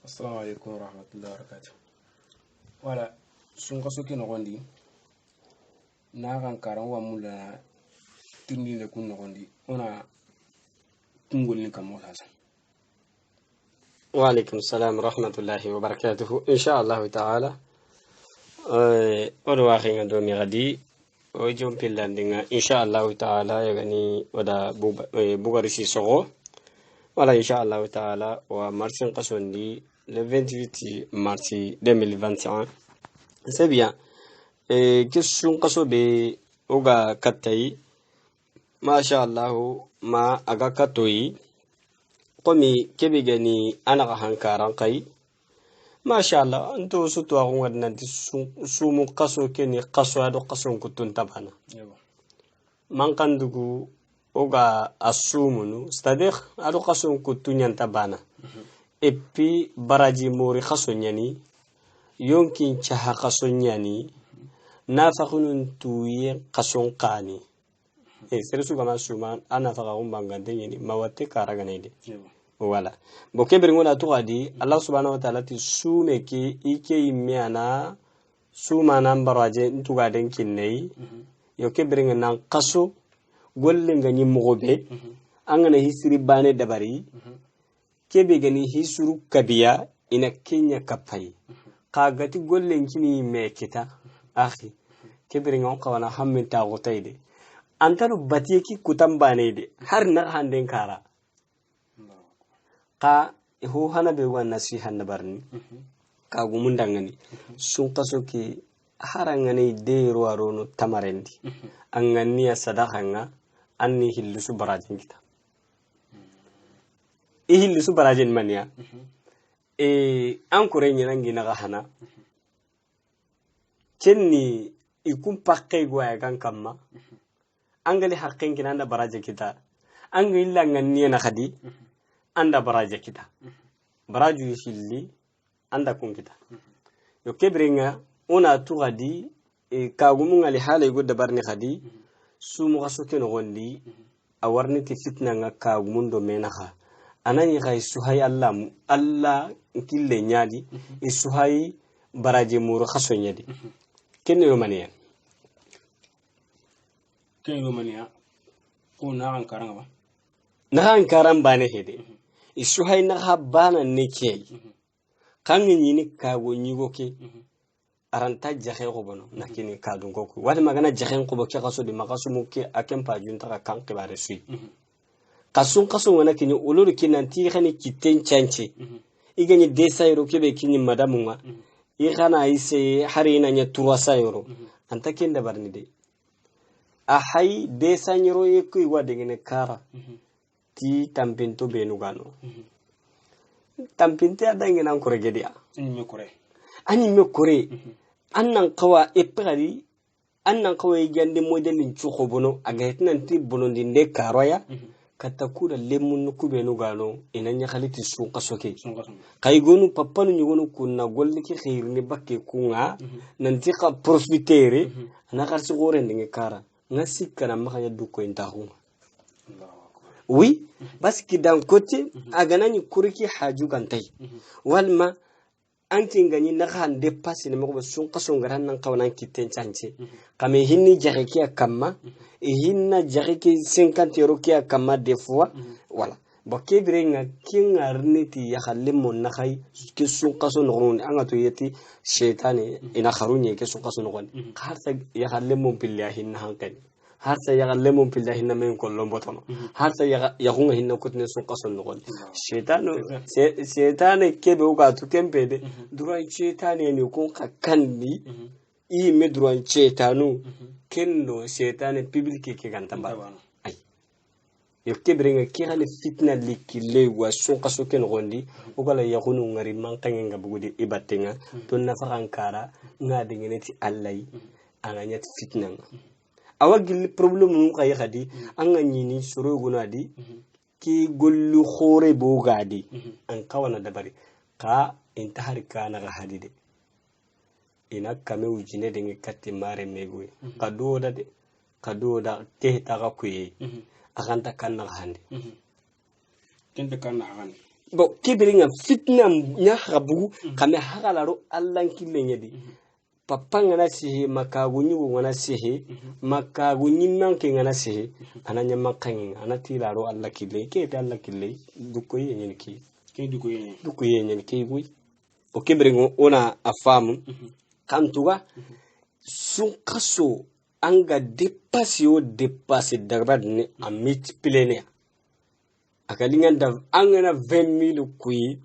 Assalamu alaikum warahmatullahi wabarakatuh. Wala sun kaso ke nogondi na kan karan wa mula tindi le kun nogondi ona kungol ni kamo sasa. وعليكم السلام ورحمة الله وبركاته إن شاء الله تعالى أرواحنا دومي غدي ويجون بلاندنا إن شاء الله تعالى يعني ودا بوغارسي سوغو ولا إن شاء الله تعالى ومارسين قصوندي le 28 mars 2021 c'est bien question qaso be oga katai masha Allah ma aga katoi komi kebe gani ana hankaran kai masha Allah anto sutu agun wadna sumu qaso keni qaso ado qaso kutun tabana man kandugu oga asumunu c'est-à-dire ado qaso kutun tabana et puis baraji mori qaso nyani yonkin chaha qaso nyani nafakhunun tuye qaso qani serisu kama suma ana fakahum bangande nyani mawate karaganede voilà bo kebringola to adi Allah subhanahu wa ta'ala ti sume ki ike imiana suma nan baraje ntuga den kinnei yo kebringa nan qaso golle ngani mogobe angana hisri bane dabari kebe gani hisuru kabiya ina kenya kapai kagati golle ngini mekita akhi kebringa on kawana hammin ta gotayde antaru batiyeki kutambanede har na handen kara ka ho hana be wan nasihan nabarni ka gumundangani sun kaso ki harangani de roarono tamarendi angani ya sadaqanga anni hillusu barajin kita hillusu barajin mania an kurenya nangi naga hana kenni ikum pakke goya gan kamma angali haqqin kina anda baraje kita angali langani na khadi anda baraje kita baraju yishilli anda kun kita yo kebrenga ona tughadi kagumunga li hala yugod barni khadi sumu gasuke no gondi awarni ti fitna nga kagumundo menaha anani gai suhay allah kille nyadi suhay baraje muru khaso nyadi kenno yo maniya ko na kan karan ba na kan karan bane hede isuhay na habana neke kangi ni kago nyigo ke aranta jaxe ko bono nakini kadun ko wala magana jaxe ko bo ke kaso di magaso muke akem pa junta ka kan kibare sui kasun wana kini ulur kinanti khani kiten chanche igani desa euro kebe kini madamunga igana ise harina nya 300 euro anta kenda barni de ahay desa nyoro yeku igwa degene kara ti tampinto benugano tampinte adange nan kore gedia ani me kore annan qawa epari annan qawa yande modelin chuko bono aga hetnan ti bonondi de karoya katakura lemun ku benugano inanya khaliti su qasoke kay gonu papanu nyugonu kunna golli ki khirni bakke kunga nanti ka profitere na karsi gore ndenge kara ngasi kana makanya duko intahu oui parce que d'un côté aganani kuriki haju gantai walma anti ngani na kan dépasse ne mo sun qaso ngaran nan kawana kitten chance kame hinni jaxe ki akamma hinna jaxe ki 50 euro ki akamma des fois voilà bo kebrenga kingarniti ya khalimo na khay ki sun qaso no anga to yeti shaytani ina kharunye ki sun qaso no kharta ya khalimo billahi na hankani harta ya lemon billahi na men ko lombotono harta ya hunga hinna kutne sun qason no shaytanu kebe uga to kempede duran shaytanu ne ko kakandi i me duran shaytanu kenno shaytanu public ke ganta ba ay yo kebrenga ki hali fitna likile wa sun qaso ken gondi ugala ya hunu ngari man tangenga bugudi ibatenga to nafa ankara ngade ngeneti allai ananyat fitna awagil problem mu kay khadi anga nyini suru gunadi ki gollu khore bo gadi an kawana dabari ka intahar kana ga hadide ina kame ujine de ngi katti mare megoy kadoda te ta ga kuye akanta kanna hande kende kanna hande bo kibringa fitna nya habu kame hagalaro allan kille di papa ngana sihi makagu nyugo ngana sihi makagu nyimmanke ngana sihi ananya makangi anati laro alla kille ke be alla kille dukko yenyen ki ke du dukko yenyen ki gui o kibringo ona afamu kantuga sun kaso anga dépassé dagradne a multiplier akalinga da angana 20,000 kuyi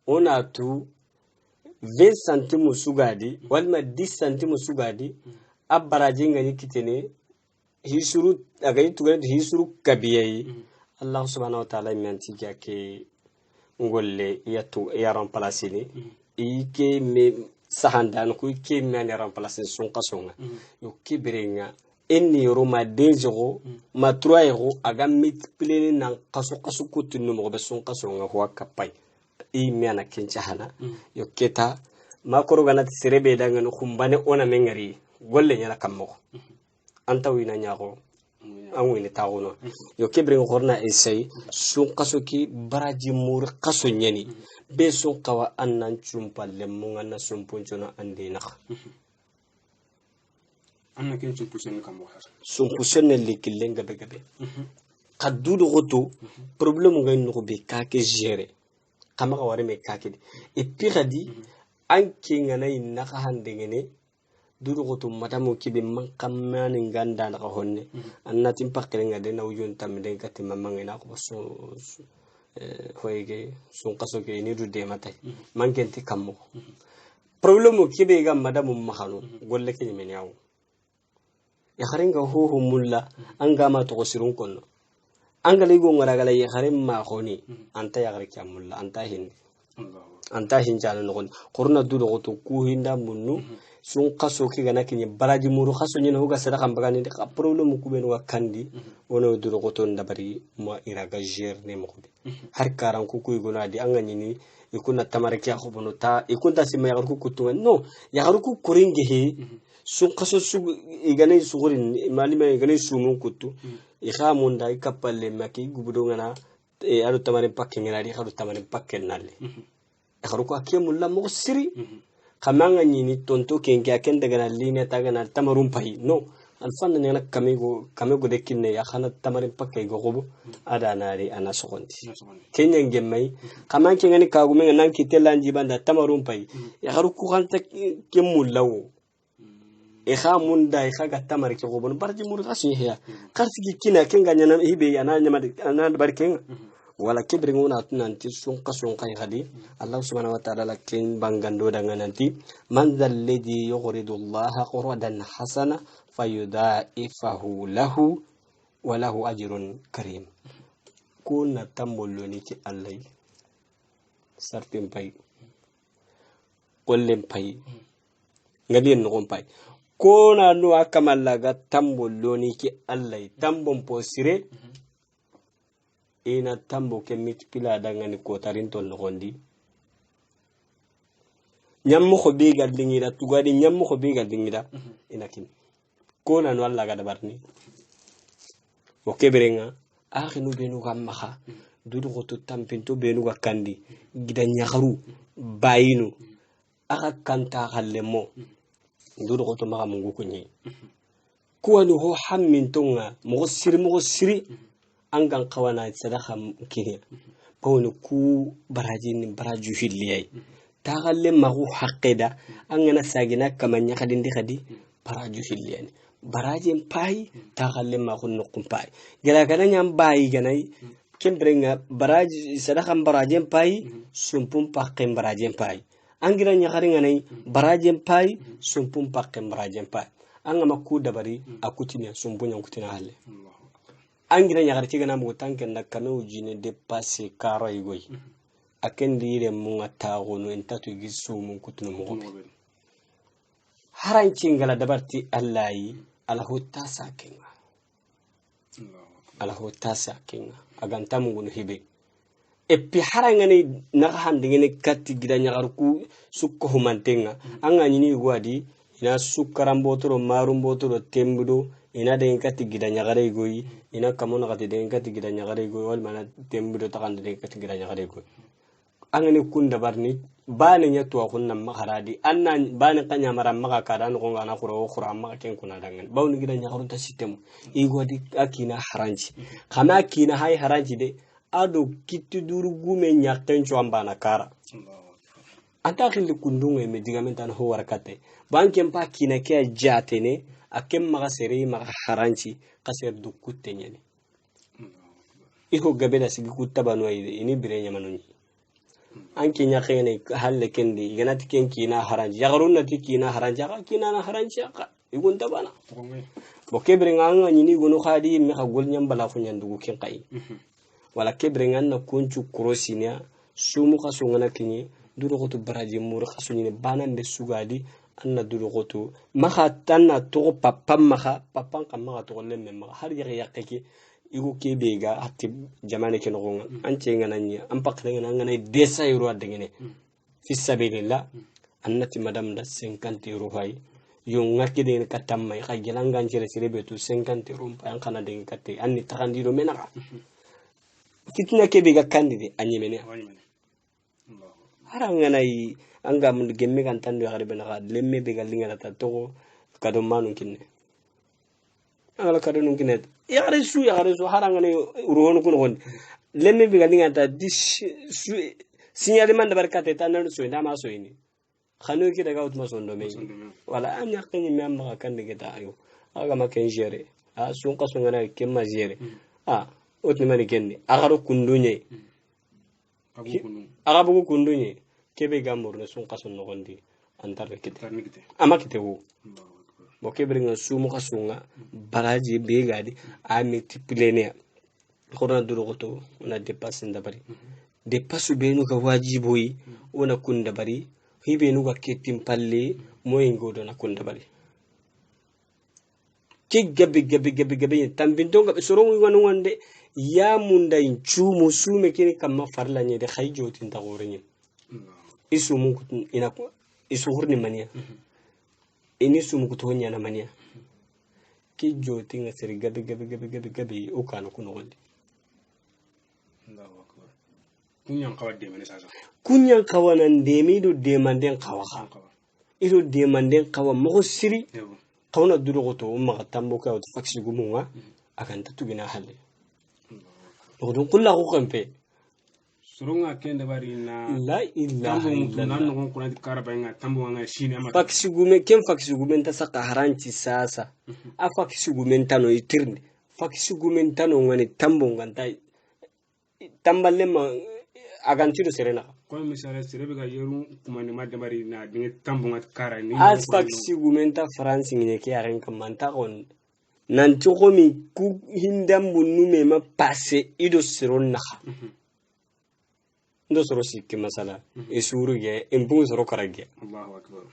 on a tout 20 centimes sugadi walma 10 centimes sugadi abaraje ngani kitene hisuru agayi tugade hisuru kabiyai Allah subhanahu wa ta'ala mianti ke ngolle yatu ya remplacer ni ike me sahandan ku ke me ne remplacer son kasonga yo kibrenga enni roma 2 euros ma 3 euros aga multiplier nan kaso kutunu mo be son kasonga ho kapai i miana kencha hana yo keta makoro ganati serebe danga no kumbane ona mengari golle nyala kammo anta wina nyaako an wini tawono yo kebre ngorna essay sun kaso ki baraji mur kaso nyani be sun kawa annan chumpalle mo ngana sumpunchona ande nak anna ken sumpusen kammo har sumpusen likille ngabe gabe kaddudo goto problème ngay no be ka ke gérer kama ka wari me kake et puis radi anke ngana inaka handengene duru goto madamo kibe man kamani ganda na honne annati pakere ngade na ujon tamde gati mamanga na ko so hoyge son kaso ke ni dude matay mankenti kammo problème kibe ga madamo mahano golle ke men yawo ya kharenga ho mulla anga ma to sirun konno anga lego ngara gala ya kharem ma khoni anta ya garki mulla anta hindi anta hinjana no korna duru goto ku hinda munnu sun kaso ki gana kini baraji muru kaso nyina huga sadaka mbagani de problème ku beno wakandi wono duro goto ndabari mo iraga gerne mo be har karan ku ku gona di anga nyini ikuna tamaraki akhobono ta ikunta sima ya ku kutunga no ya ku kuringe he sun kaso su igane sugurin malima igane sumun kutu ikhamunda ikapalle maki gubudo ngana adu tamare pakke ngana di khadu tamare pakke nalle ko akemul la mo siri kamanga nyini tonto kenke akenda gana line tagana tamarum pai no alfan ne kamego de kinne ya khana tamarin pakke go gobo ada nari ana sokonti kenya ngemmai kamanke ngani kagume nan kitelanji banda tamarum pai ya haru ku khanta kemul lawo e khamunda e khaga tamar ke gobo barji mur khasi ya karsi kina kenga nyana hibe ana nyama ana barkenga wala kibri ngona tunanti sun kason kai hadi Allah subhanahu wa ta'ala lakin bangando dengan nanti man zal ladhi yughridu Allah qurdan hasana fayudaifahu lahu wa lahu ajrun karim kuna tamboloni ki Allah sartin pai kollem pai ngadien no pai kona no akamallaga tamboloni ki Allah tambon posire ina tambo ke mitpila dangani ko tarinto nogondi nyammo ko be galdingira tugadi nyammo ko be galdingira inakin ko na no alla ga dabarni o keberenga akhinu benu gamma dudu ko to tampinto benu ga kandi gida nyakharu bayinu aka kanta khallemo dudu ko to maga mungu ko nyi ko anu ho hammin tonga mo siri angan kawana sadaka kiriya pawni ku baraju hilliyai ta galle magu haqqida angana sagina kamanya kadindi kadi baraju hilliyani barajen pai ta galle magu nukum pai gela kana nyam bayi ganai kembrenga baraji sadaka barajen pai sumpum pakken barajen pai angira nyakaringa nai barajen pai sumpum pakken barajen pai anga makku dabari akutinya sumpunya kutina halle angira nyagarti gana mu tanken na kame ujine dépassé karo igoy akendi re mu ngata gono entatu gisu mu kutunu mu gobe haran cingala dabarti allahi ala hutta sakenga aganta mu gunu hibe epi harangane na handingene katti gida nyagarku sukko humantenga anga nyini gwadi ina sukaram botoro marum botoro tembudo ina de katti gida nyagare goyi ina kamona katti de katti gida nyagare goyi wal mana tembudo takande de katti gida nyagare goyi angani kun dabarni bani nya to kunna makaradi anna bani kanya mara maka kada no ngana khuro khura maka ken kuna dangan bawni gidan ya harunta system igodi akina haranji kama akina hay haranji de ado kitti duru gume nya tencho ambana kara anta khili kundunga me digamentan ho warakate banken pa kina ke jatene akem maka sere maka haranji kaser du kutte nyani iko gabeda sigi kutabanu ayde ini birenya manuni anki nya khene halle kendi ganati ken kina haranji yagarunna tikina haranji ka kina na haranji ka igun tabana bo kebre nganga nyini gonu khadi me ka gol nyam bala fu nyandugo ken kai wala kebre nganna kunchu krosinya sumu ka sungana kinyi duro goto baraji mur khasuni banan de sugadi anna duro goto maka tanna to papam maka papan kam maka to lemme maka har yakki igu kebega atti jamane ken gonga ance ngana nya ampak ngana ngana desa euro adengene fi sabilillah annati madam da 50 euro hay yo ngaki de katam may ka gelanga ngere sirebe to 50 euro pa an kana de katte anni takandiro menaka fitna kebega kandide anyemene haranga nay anga mun gemme kan tando ya garbe naka lemme be galinga ta to kado manu kinne ala kado nun kinne ya resu haranga ne uruhon kun gon lemme be galinga ta dis signal man da barkate tanan so ina ma so ini khanu ki daga utma so ndo me wala an yaqini me amma kan de ta ayo aga ma ken jere a sun qaso ngana kemma jere otni mani kenne agaro kundunye agabu kundunye kebe gamur ne sun qaso no gondi antar kite ama kite wo bo kebre nga sumu kasunga baraji be gadi a multiplier khorna duro goto na dépasse ndabari dépasse be no ka wajiboyi wona kunda bari hibe no ka ketim palle moy ngodo na kunda bari ke gabe tambinto ga soro wonu wonde ya munda inchu musume kini kama farla nye de khayjo tin tagorenye isu mun ina ko isu hurni mania ini su muku tonya na mania ki joti nga seri gabe o kana kuno gondi Allahu akbar kunyan kawadde mene sasa kunyan kawanan demi do demanden kawa ido demanden kawa mo siri kawna duro goto ma tambo ka o faksi gumunga akan tatugina halle odon kullu ko kampe surunga kende bari na la ilaha illallah nan kuna karaba nga tambo nga shine ama faksi gumen kem faksi gumen ta saka haranci sasa a faksi gumen tano itirni faksi gumen tano ngani tambo nganta tamballe ma agantiro serena ko misale serebe ga yeru kuma ni madde bari na dinga tambo nga kara ni as faksi gumen ta france ngine ke aren kamanta on nan tokomi ku hindambu nume ma passe ido seronna ndo soro sikki masala e suruge en bu soro karage Allahu akbar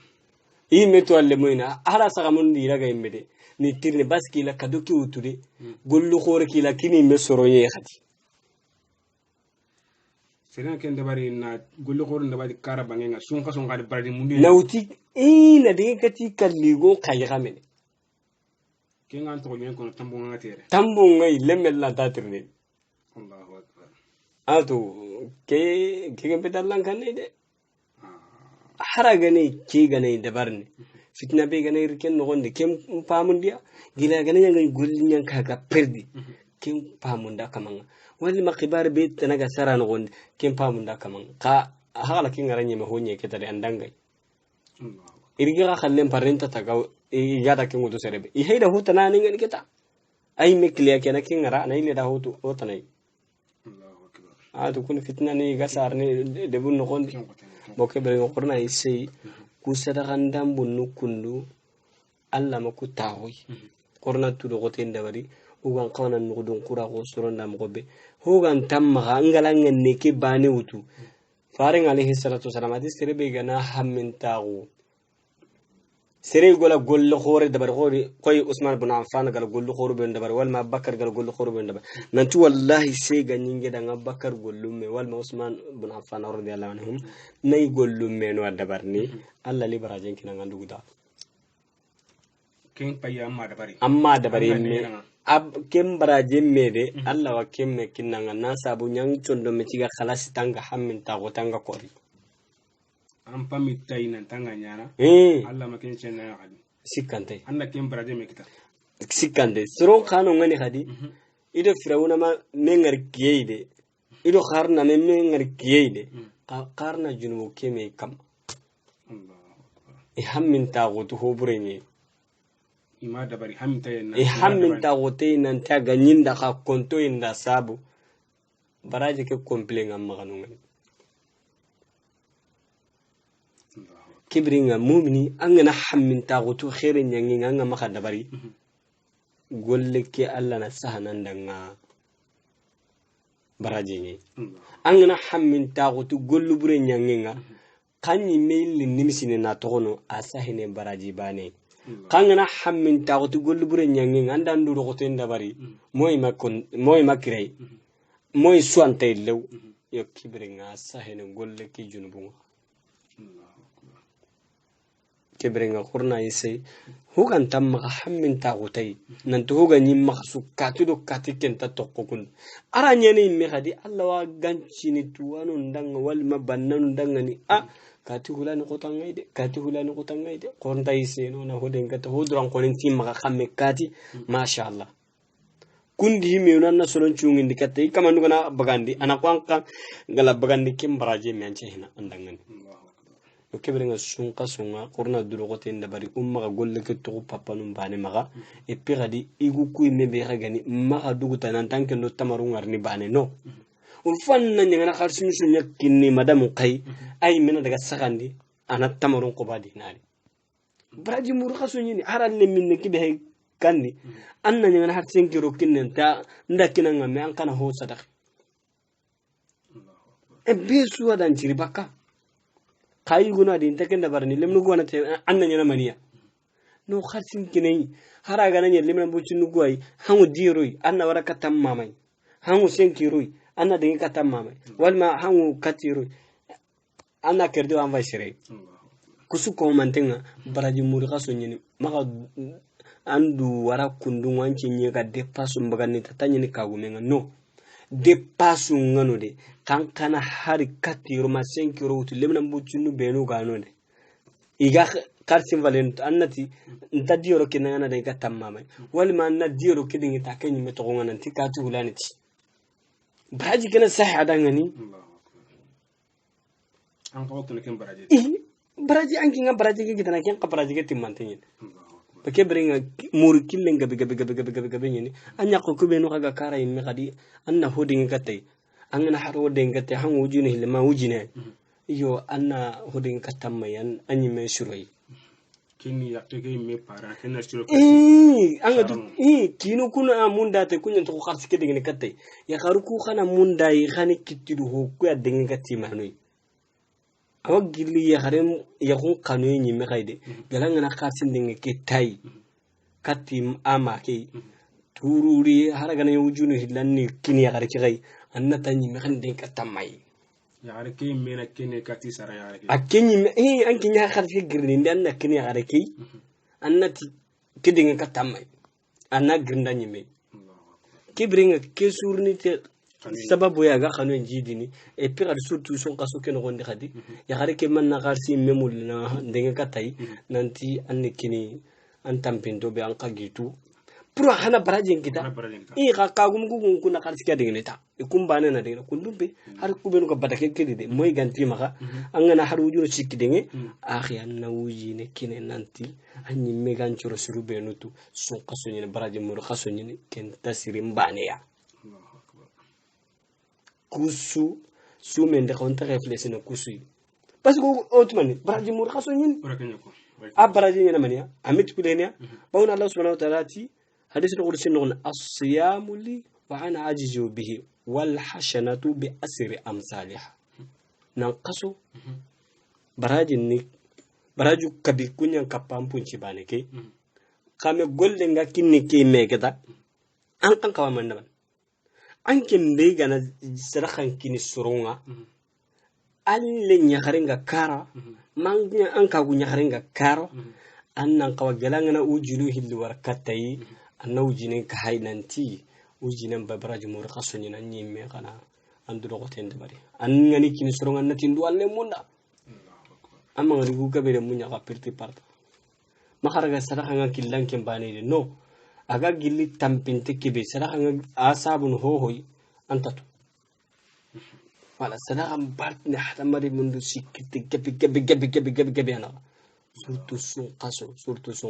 i meto alle moyna ara saga mun dira ga immede ni tirne baski la kadoki utude gollu khore ki la kini me soro ye khati serena kende bari na gollu khore ndaba di karaba nga sun ka sun ga bari mundi nawti ina de kati kalligo kay gamene ke ngan to nyen ko tambo nga tere tambo ngai lemmel la tatirne Allahu akbar ato ke bedalan kanne de haragane ke gane dabarne fitna be gane riken no gonde kem pamundia gila gane ngai gollinyan kaga perdi kem pamunda kamanga wali makibar be tanaga sara no gonde kem pamunda kamanga ka hala kin garanye me honye ke tare andangai irgira khallen parenta tagaw igada ken wudo serebe I hayda hutana ni ngani keta ay mekliya ken kin ngara na ile da hutu otanai kun fitna ni gasar ni de bun nokondi boke bere ngokorna isi ku sadakan dambun nukundu alla maku tawi korna tudo goten dabari ugan qana nugudun qura ko suronda mobe hogan tamma ngalangen ne ke bani wutu faring alayhi salatu wasalam hadis serebe gana hammin tagu sere gola gollo khore dabar khori koy Usman ibn Affan gal gollo khore ben dabar wal ma Bakar gal gollo khore ben dabar nanti wallahi se ganyinge da Bakar gollumme wal ma Usman ibn Affan radiyallahu anhum nay gollumme no dabar ni alla li barajen kina ngandu guda ken paya amma dabari me ab kem baraje mede Allah wa kem me kinanga na sabu nyang chondo me tiga khalas tanga hammin ta go tanga kori am pami tayna tanga nyana Allah ma ken chenna hadi sikante anda kem baraje me kita sikande suron khano ngani hadi ido firawuna ma mengar kiyeide ido kharna me mengar kiyeide qarna junubu keme kam Allah hammin ta go to hoburenye ima dabari hammin tayna hammin ta go tayna taga nyinda ka konto inda sabu baraje ke complain am maganungan kibringa mumini angana hammin ta go to khere nyangi nga maka dabari golle ke alla na sahanan danga baraje ni angana hammin ta go to gollu bure nyangi nga kanyi mail nimisine na togono asahine baraji bane kangana hammin tagutu gollu bure nyangi anda nduro ko tenda bari moy makirey moy suante lew yo kibringa asahine golle ki junubunga kibringa khurna yise hugan tamma hammin tagutay nanto hugan yimma sukatu do katiken ta tokkokun aranyane me khadi alla wa gancini tuwanu ndanga wal mabannanu ndanga ni kati hulani qotangayde qonta yiseno na hoden kata hodran qonin timma khamme kati masha Allah kundi himewna na solon chungindi kata kamandu kana bagandi ana kwanka ngala bagandi kimbaraje mi anche hina andangani o kebrenga sunga qurna dulogote ndabari umma golle ke to papa num bane maga e piradi igu kuy mebe gani maga duguta nan tanke no tamaru ngarni bane no ufanna nyangana kharsimu sunya kinni madam qay ay mena daga sagandi ana tamarun qobadi nari braji mur khasunya ni haral le minne kibe hay kandi anna nyangana harsin kiro kinnen ta ndakina ngame an kana ho sadaq e besu wadan ciri bakka kayi guna din takenda barni lemnu gona te anna nyana maniya no kharsin kinai haraga nanya lemna bucinu goy hangu diroi anna waraka tammamai hangu senkiroi anna dingi katamma walma hangu katiru anna kerdo an vaishire kusu ko mantenga baraji muri kaso nyini maka andu wara kundu wanci nyega depasu mbagani tatanya ni kagumenga no depasu ngano de kankana hari katiru ma 5 euro tu lemna mbuchunu benu gano de iga karsin valent annati ntadi euro kinanga de katamma walma anna di euro kidingi takenyi metogonga nanti katu hulaniti baraji kana sahi adangani an qawtu lekin baraji baraji anki nga baraji ke kitana ken baraji ke timmantenye bake bringa muri killen gabe nyini anya ko kubenu kaga kara yin kadi anna hodin katay angana haro den katay han wujune hilma wujine yo anna hodin katammayan anyi me shuroi kini yakte ke me para hena shuro anga kinu kuna munda te kunya to kharsi ke dingene katay ya kharuku khana munda yi khani kitidu ho ku ya dingene katimanoy awa gilli ya kharem ya kun kanu yi me kayde galanga na kharsin dinge ke tay katim ama ke tururi haraga na wujunu hillanni kini ya kharki kay anna tanyi me khan den katamay ya arke mena kene kati sara ya arke akenyi anki nya kharki girni ndan kini ya arke annati kidinga katamay anna girnda nyime kibringa kesurni te sababu ya ga khanu njidini e pira surtout son kaso ken gonde khadi ya kharke man na kharsi memul na denga katay nanti anne kini antampindo be an kagitu pro hana barajen kita kagum gugun kuna kharsi ka dingene ta kumbane na dingena kundumbe har kubenu ka badake kedide moy ganti maka angana har wujuro sikki dinge akhi anna wujine kine nanti anyi megan choro surube nutu son kaso ni baraje mur kaso ni ken tasiri mbane ya kusu sumen de konta reflexe no kusu parce que otmani baraje mur kaso ni baraje ni mania amit kulenia bawna allah subhanahu wa ta'ala ti hadith al-qudsi no as-siyamu li wa ana ajizu bihi wal hasanatu bi asri amsalha nan kaso baraje ni baraju kabi kunyan kapampu cibane ke kame golle nga kinni ke megata an kan kawa mandaban an kimbe gana sarahan kini surunga alle nyaharenga kara mangnya an ka gunya harenga karo annan kawagalan ujinu hillu warkatai anna ujinen ka haynanti ujinan babara jumur qasuni nan yimme kana andu do goten dabari annani kin soronga natin du alle munda amma ngari ku kabere munya ka pirti parta makaraga sadaka nga killan ken bani no aga gilli tampinte kibe sadaka nga asabun hohoy antatu wala sadaka partne hada mari mundu sikiti gabi ana surtout sun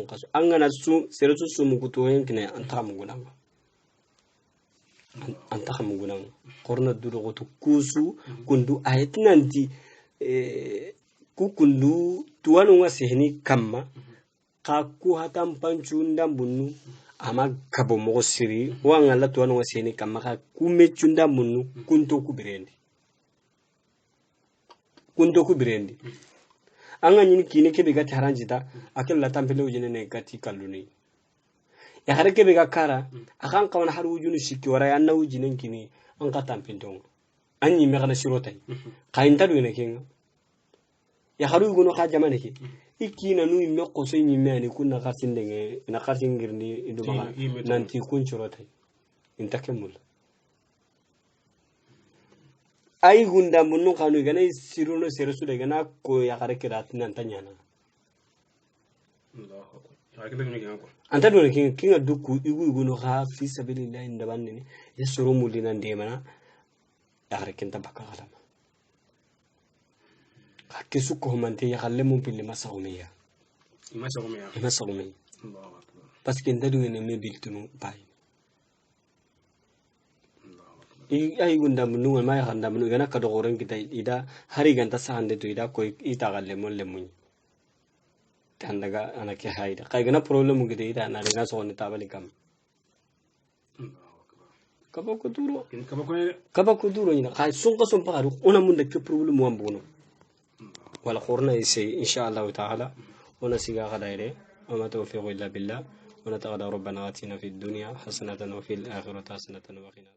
qaso angana su seretu sumu kuto henkine antaxamugunan qorna durogoto kusu kundu ayetnanti ku kundu tuwanunga sehni kamma ka ku hatan pancunda bunnu ama kabo mogo siri wanga la tuwanunga sehni kamma ka ku mecunda bunnu kunto ku birendi anga nyini kine kebe gati haranjita akel la tampele ujene ne gati kalluni ya harake be gakara akan kawana haru ujunu shiki wara anna ujinen kini an ka tampintong anyi me kana shirotai kainta du ne kinga ya haru gono ka jamane ki ikina nu me qoso nyi me ani kunna karsindenge na karsingirni idu baka nanti kun shirotai intakemul ay gunda munnu kanu gana siruno seresu de gana ko ya harake rat nan tanyana anta do kinga dukku igu no ha fi sabilillah ndabanni yasuru mulina ndemana yare kenta bakala hakke sukko humante ya khalle mum pille masawmiya parce que ndadu ne me biltunu bay ay gunda munnu ma ya khanda munnu gana ka do goren kita ida hari ganta sahande to ida ko ita galle mon lemun tandaga anake hayda kaygana problem ngide ida na rena so ne tabali kam kaba kuduro ina kay sunqa sun paru ona mun de problem wam bono wala khorna ise insha Allah ta'ala ona siga khadaire وما توفيق إلا بالله ونتغدى ربنا آتنا في الدنيا حسنة وفي الآخرة حسنة وقنا